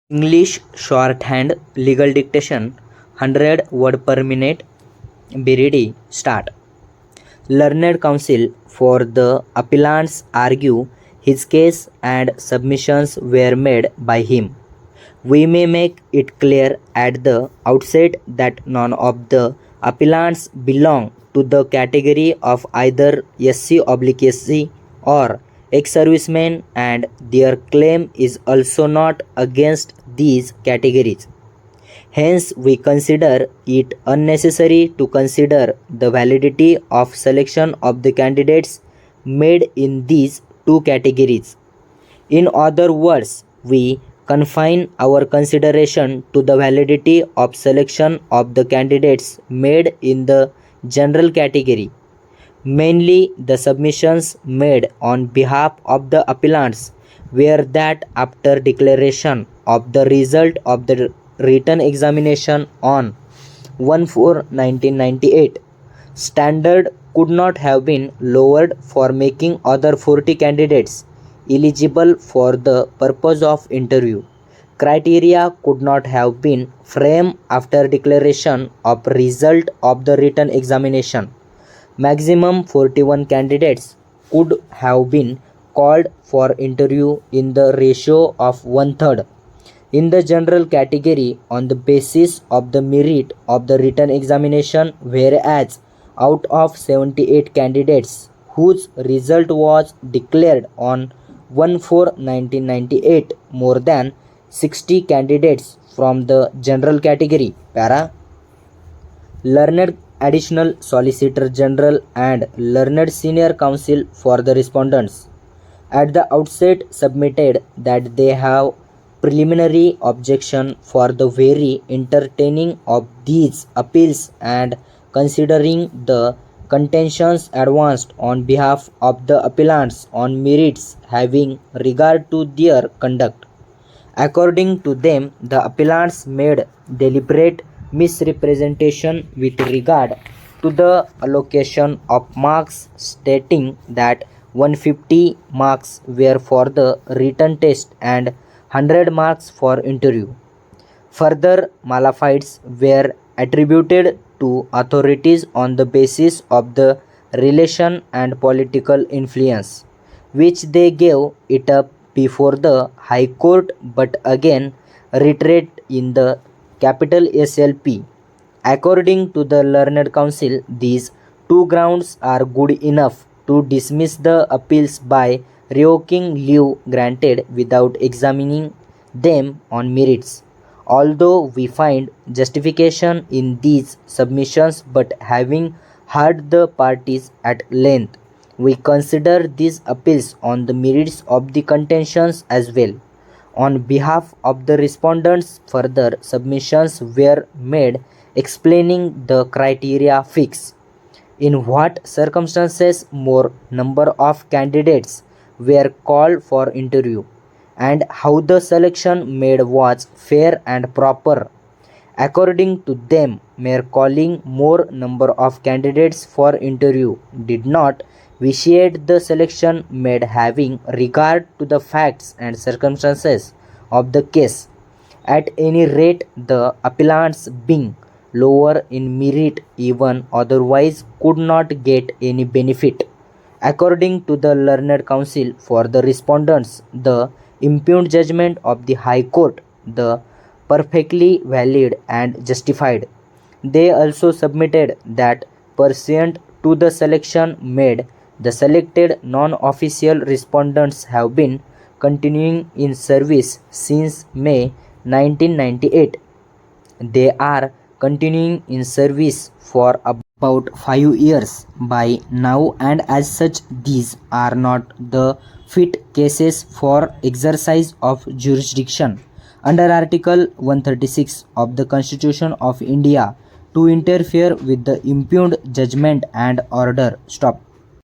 English shorthand legal dictation 100 word per minute. Be ready. Start. Learned counsel for the appellants argue his case and submissions were made by him. We may make it clear at the outset that none of the appellants belong to the category of either SC/SC or ex-servicemen, and their claim is also not against these categories. Hence, we consider it unnecessary to consider the validity of selection of the candidates made in these two categories. In other words, we confine our consideration to the validity of selection of the candidates made in the general category. Mainly, the submissions made on behalf of the appellants were that after declaration of the result of the written examination on 1/4/1998, standard could not have been lowered for making other 40 candidates eligible for the purpose of interview. Criteria could not have been framed after declaration of result of the written examination. Maximum 41 candidates could have been called for interview in the ratio of 1/3 in the general category on the basis of the merit of the written examination, whereas out of 78 candidates whose result was declared on 1/4/1998, more than 60 candidates from the general category. Para. Learned Additional Solicitor General and Learned Senior Counsel for the respondents at the outset submitted that they have preliminary objection for the very entertaining of these appeals and considering the contentions advanced on behalf of the appellants on merits having regard to their conduct. According to them, the appellants made deliberate misrepresentation with regard to the allocation of marks, stating that 150 marks were for the written test and 100 marks for interview. Further malafides were attributed to authorities on the basis of the relation and political influence, which they gave it up before the High Court but again reiterate in the capital SLP. According to the Learned Counsel, these two grounds are good enough to dismiss the appeals by revoking leave granted without examining them on merits. Although we find justification in these submissions, but having heard the parties at length, we consider these appeals on the merits of the contentions as well. On behalf of the respondents, further submissions were made explaining the criteria fixed, in what circumstances more number of candidates were called for interview, and how the selection made was fair and proper. According to them, mere calling more number of candidates for interview did not vitiate the selection made having regard to the facts and circumstances of the case. At any rate, the appellants being lower in merit even otherwise could not get any benefit. According to the Learned Counsel for the respondents, the impugned judgment of the High Court, the perfectly valid and justified. They also submitted that pursuant to the selection made, the selected non-official respondents have been continuing in service since May 1998. They are continuing in service for about 5 years by now, and as such these are not the fit cases for exercise of jurisdiction under Article 136 of the Constitution of India to interfere with the impugned judgment and order. Stop.